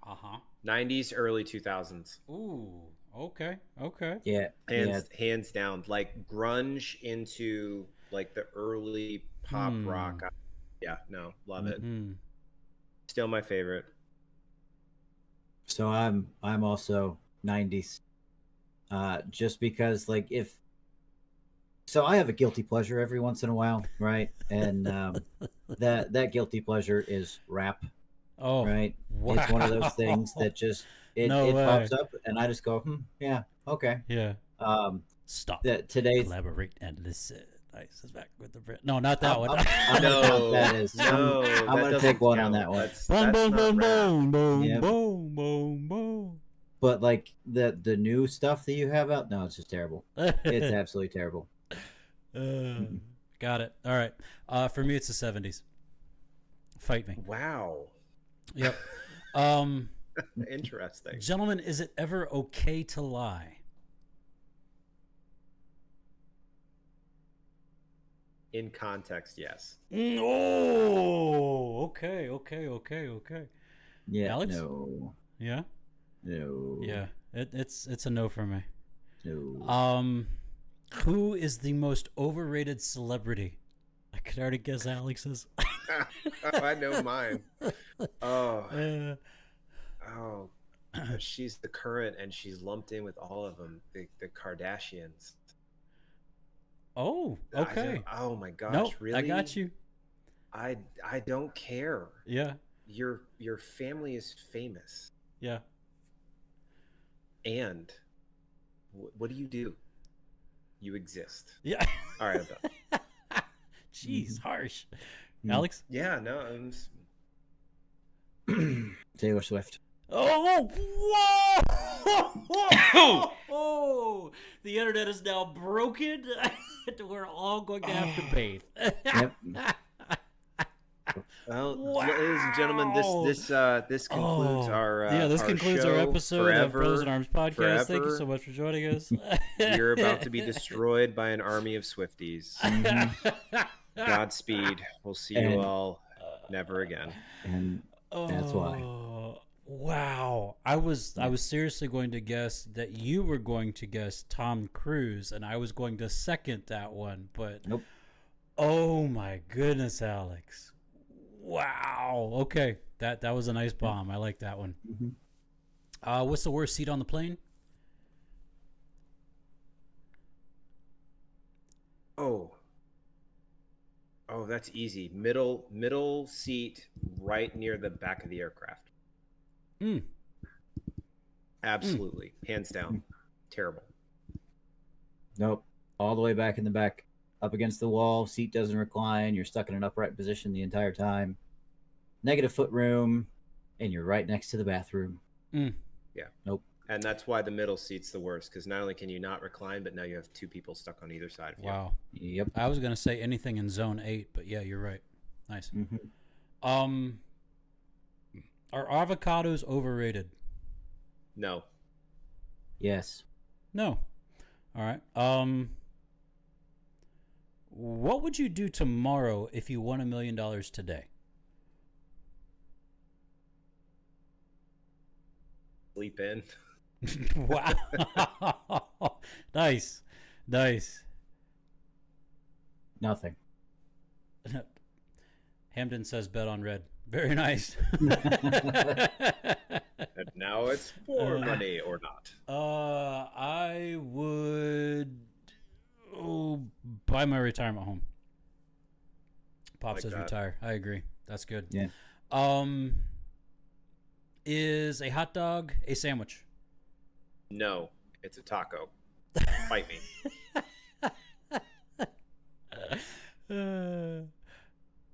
Uh-huh. '90s, early 2000s. Ooh, okay. Yeah. Hands down. Like grunge into like the early pop rock. Yeah, no, love it. Still my favorite. So I'm also 90s. Just because like so I have a guilty pleasure every once in a while, right? And that guilty pleasure is rap, Oh, right? wow. It's one of those things that just No it way. pops up and I just go, yeah, okay. Yeah. Um Stop. that today's Collaborate and listen. Nice is back with the Brit. No, not that one. I'm gonna count that as no, I'm gonna take one on that one. Boom, boom, boom, boom, boom, Yep. boom, boom, boom. But like the new stuff that you have out, no, it's just terrible. It's absolutely terrible. Got it. All right. For me, it's the 70s. Fight me. Wow. Yep. Interesting. Gentlemen, is it ever okay to lie? In context, yes. Oh, okay. Yeah. Alex? No. Yeah. No. Yeah. It's a no for me. No. Who is the most overrated celebrity? I could already guess Alex's. Oh, I know mine. Oh, she's the current, and she's lumped in with all of them. The Kardashians. Oh, okay. Oh my gosh, nope, really? I got you. I don't care. Yeah. Your family is famous. Yeah. And what do? You exist. Yeah. All right, I'm done. Jeez, harsh. Alex? Yeah, no. Taylor Swift. Oh, whoa! Oh, the internet is now broken. We're all going to have to bathe. Yep. Well, ladies and gentlemen, this concludes our this concludes our episode forever, of Brothers in Arms Podcast. Forever. Thank you so much for joining us. You're about to be destroyed by an army of Swifties. Godspeed. We'll see you all never again. And that's why. Wow. I was seriously going to guess that you were going to guess Tom Cruise, and I was going to second that one, but nope. Oh my goodness, Alex. Wow. Okay. That was a nice bomb. I like that one. What's the worst seat on the plane? Oh, that's easy. Middle seat right near the back of the aircraft. Absolutely. Hands down. Terrible. Nope. All the way back in the back, up against the wall, seat doesn't recline, you're stuck in an upright position the entire time. Negative foot room, and you're right next to the bathroom. Yeah. Nope. And that's why the middle seat's the worst, because not only can you not recline, but now you have two people stuck on either side of you. Wow. Yep. I was going to say anything in zone 8, but yeah, you're right. Nice. Are avocados overrated? No. Yes. No. All right. What would you do tomorrow if you won $1 million today? Sleep in. Wow. Nice. Nothing. Hamden says bet on red. Very nice. And now it's for money or not. I would buy my retirement home. Pop Like says that. retire. I agree. That's good. Yeah. Is a hot dog a sandwich? No, it's a taco. Fight me.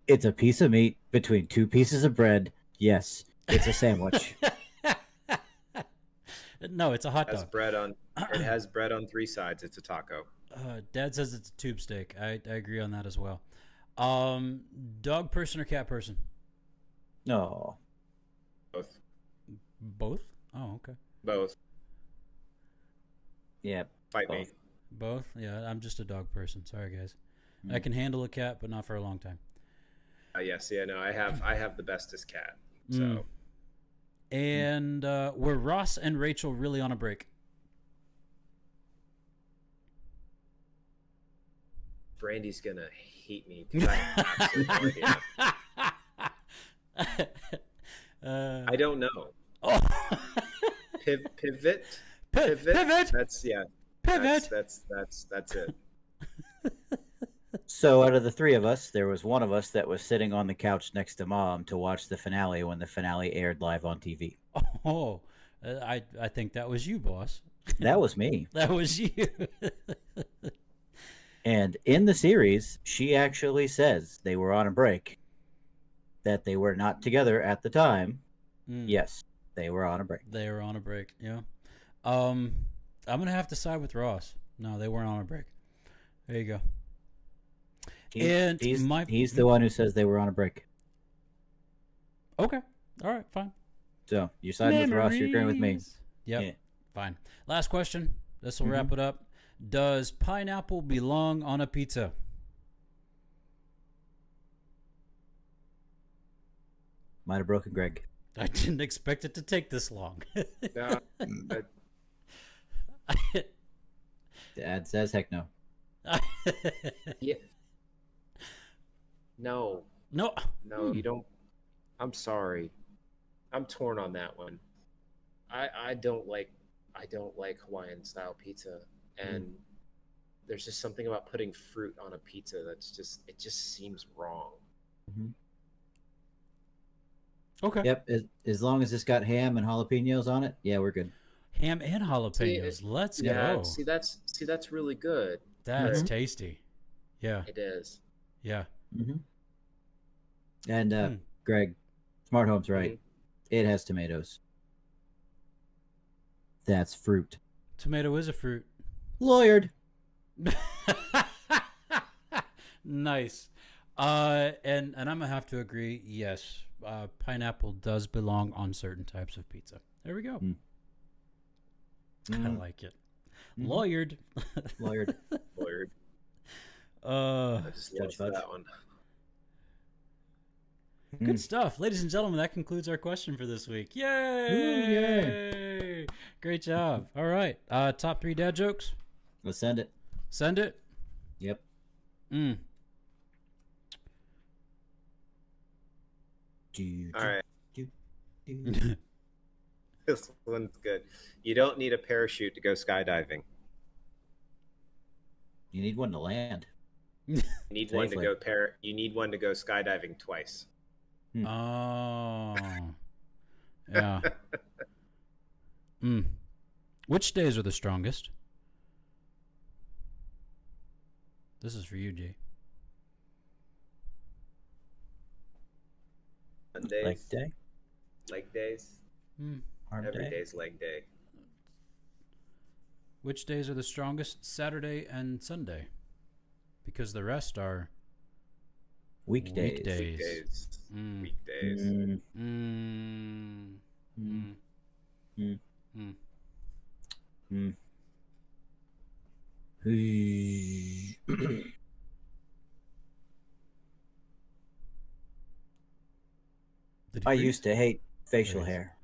It's a piece of meat between two pieces of bread. Yes, it's a sandwich. No, it's a hot It has dog. it has bread on three sides. It's a taco. Dad says it's a tube steak. I agree on that as well. Dog person or cat person? No. Both. Both? Oh, okay. Both. Yeah. Fight me. Both? Yeah, I'm just a dog person. Sorry, guys. I can handle a cat, but not for a long time. Yes, yeah, no, I have the bestest cat. So And were Ross and Rachel really on a break? Brandy's gonna hate me because I have absolutely no idea. I don't know. Oh. Pivot. Pivot. That's Pivot. That's it. So out of the three of us, there was one of us that was sitting on the couch next to Mom to watch the finale when the finale aired live on TV. Oh, I think that was you, boss. That was me. That was you. And in the series, she actually says they were on a break, that they were not together at the time. Yes, they were on a break. They were on a break, yeah. I'm going to have to side with Ross. No, they weren't on a break. There you go. He's the one who says they were on a break. Okay. All right, fine. So you're siding with Ross, you're agreeing with me. Yep, Yeah. Fine. Last question. This will wrap it up. Does pineapple belong on a pizza? Might have broken Greg. I didn't expect it to take this long. No, Dad says heck no. yeah. No, No. you don't. I'm sorry. I'm torn on that one. I don't like Hawaiian style pizza, and there's just something about putting fruit on a pizza it just seems wrong. Okay. Yep, as long as it's got ham and jalapenos on it, yeah, we're good. Ham and jalapenos. Let's go. See that's really good. That's tasty. Yeah. It is. Yeah. And Greg, Smart Home's right. It has tomatoes. That's fruit. Tomato is a fruit. Lawyered. Nice. And I'm gonna have to agree. Yes, pineapple does belong on certain types of pizza. There we go. I like it. Lawyered. Lawyered. I just love that one. Good stuff. Ladies and gentlemen, that concludes our question for this week. Yay! Ooh, yay. Great job. All right. Top 3 dad jokes. Let's send it. Send it. Yep. All right. This one's good. You don't need a parachute to go skydiving. You need one to land. You need one to go You need one to go skydiving twice. Oh. Yeah. Which days are the strongest? This is for you, G. Mondays. Leg day. Leg days. Arm Every day. day's leg day. Which days are the strongest? Saturday and Sunday. Because the rest are Weekdays. Weekdays. Weekdays. I used to hate facial hair.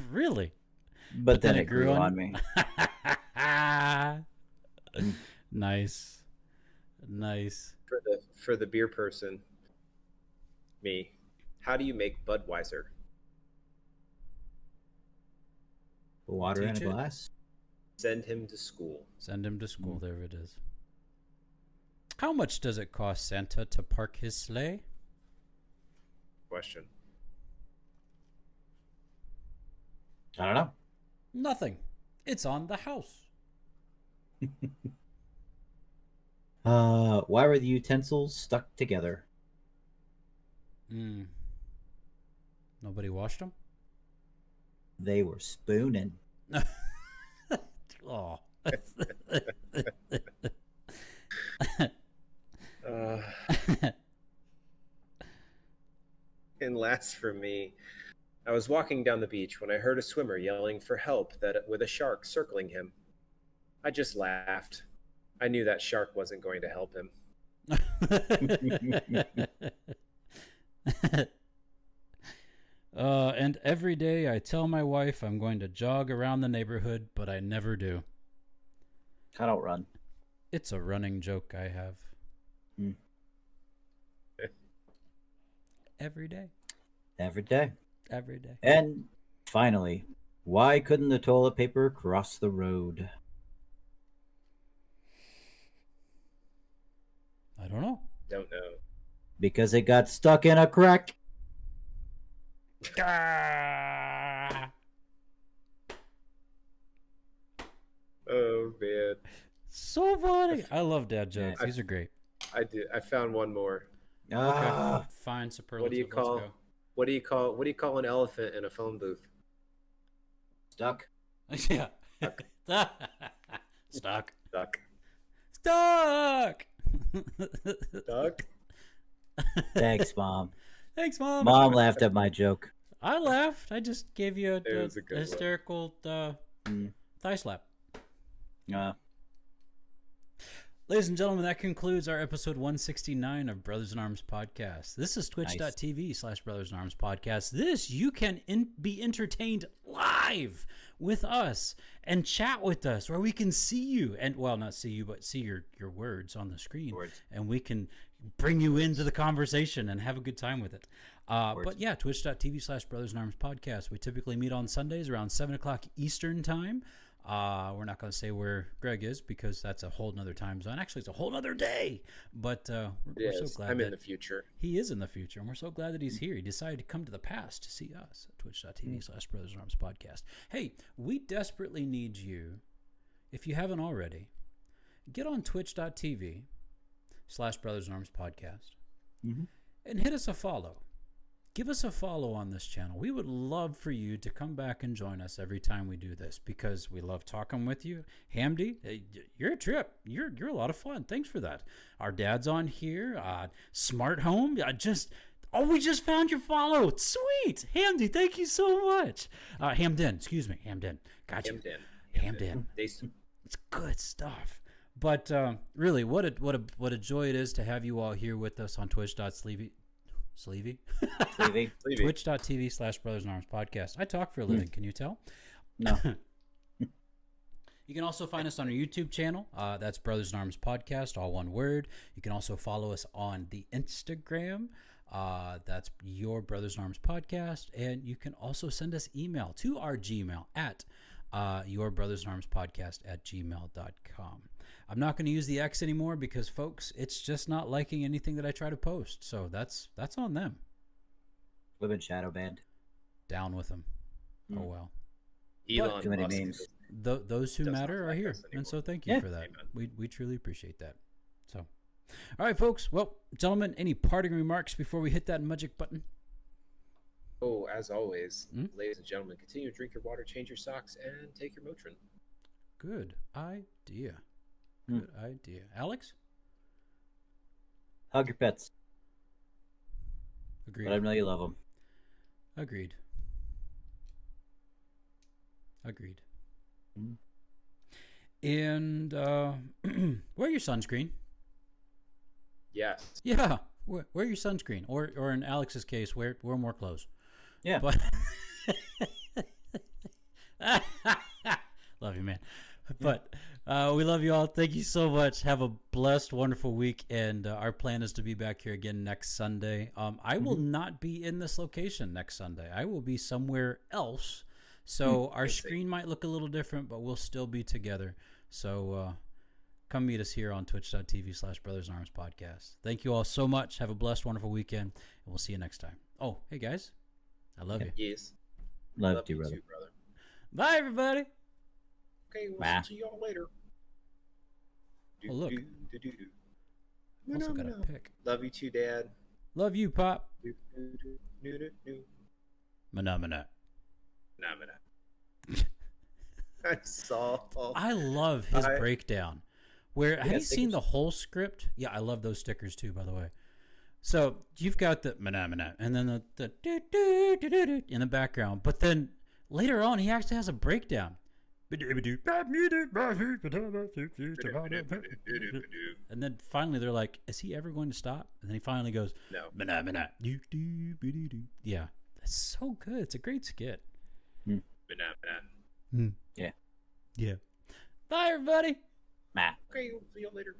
Really? But then it grew on me. Nice. For the beer person, me, how do you make Budweiser? Water in a Teach it. glass. Send him to school. Send him to school. There it is. How much does it cost Santa to park his sleigh? Question. I don't know. Nothing. It's on the house. Why were the utensils stuck together? Nobody washed them? They were spooning. Oh. And last for me, I was walking down the beach when I heard a swimmer yelling for help with a shark circling him. I just laughed. I knew that shark wasn't going to help him. And every day I tell my wife I'm going to jog around the neighborhood, but I never do. I don't run. It's a running joke I have. Mm. Every day. Every day. Every day. And finally, why couldn't the toilet paper cross the road? I don't know. Don't know. Because it got stuck in a crack. Oh man, So funny. I love dad jokes. These are great. I did. I found one more. Ah, Fine superlative. What do you call? Let's What do you call? What do you call an elephant in a phone booth? stuck. go. Yeah. Stuck. Duck. Stuck. Duck. Thanks, Mom. Thanks, Mom. Mom laughed at my joke. I laughed. I just gave you It was a good one. hysterical thigh slap. Uh, Ladies and gentlemen, that concludes our episode 169 of Brothers in Arms Podcast. This is twitch.tv/Brothers in Arms Podcast. This, you can be entertained live with us and chat with us, where we can see you and, well, not see you, but see your words on the screen. And we can bring you into the conversation and have a good time with it. But yeah, twitch.tv/Brothers in Arms Podcast. We typically meet on Sundays around 7 o'clock Eastern time. We're not going to say where Greg is because that's a whole nother time zone. Actually, it's a whole nother day. But we're so glad I'm in the future. he is in the future, and we're so glad that he's here. He decided to come to the past to see us at twitch.tv/Brothers in Arms Podcast. Hey, we desperately need you, if you haven't already, get on twitch.tv/Brothers in Arms Podcast and hit us a follow. Give us a follow on this channel. We would love for you to come back and join us every time we do this because we love talking with you. Hamdi, you're a trip. You're a lot of fun. Thanks for that. Our dad's on here. Smart Home. We just found your follow. Sweet. Hamdi, thank you so much. Hamden. Got you. Hamden. It's good stuff. But really, what a joy it is to have you all here with us on twitch.tv/Brothers in Arms Podcast. I talk for a living. Can you tell? No. You can also find us on our YouTube channel. That's Brothers in Arms Podcast, all one word. You can also follow us on the Instagram. That's Your Brothers in Arms Podcast. And you can also send us email to our Gmail at yourbrothersinarmspodcast@gmail.com. I'm not going to use the X anymore because, folks, it's just not liking anything that I try to post. So that's on them. Live in shadow band. Down with them. Oh, well. Elon Too many Musk memes. Those who matter are here. And so thank you for that. We truly appreciate that. So, all right, folks. Well, gentlemen, any parting remarks before we hit that magic button? Oh, as always, ladies and gentlemen, continue to drink your water, change your socks, and take your Motrin. Good idea. Good idea. Alex? Hug your pets. Agreed. Let them know you love them. Agreed. And wear your sunscreen. Yes. Yeah, wear your sunscreen. Or in Alex's case, wear more clothes. Yeah. But love you, man. But we love you all. Thank you so much. Have a blessed, wonderful week. And our plan is to be back here again next Sunday. I will not be in this location next Sunday. I will be somewhere else. So our screen might look a little different, but we'll still be together. So come meet us here on twitch.tv/Brothers in Arms Podcast. Thank you all so much. Have a blessed, wonderful weekend. And we'll see you next time. Oh, hey, guys. I love you. Yes. Love you, brother. Too, brother. Bye, everybody. Okay, we'll see y'all later. Oh, look. Also got a pick. Love you too, Dad. Love you, Pop. Mana. I saw. I love his breakdown. Have you seen the whole script? Yeah, I love those stickers too, by the way. So you've got the mana, and then the do do do do in the background, but then later on he actually has a breakdown. And then finally they're like, is he ever going to stop? And then he finally goes, no. Mana. Yeah. It's so good. It's a great skit. Banana. Yeah. Yeah. Bye, everybody. Matt. Okay, we'll see you later.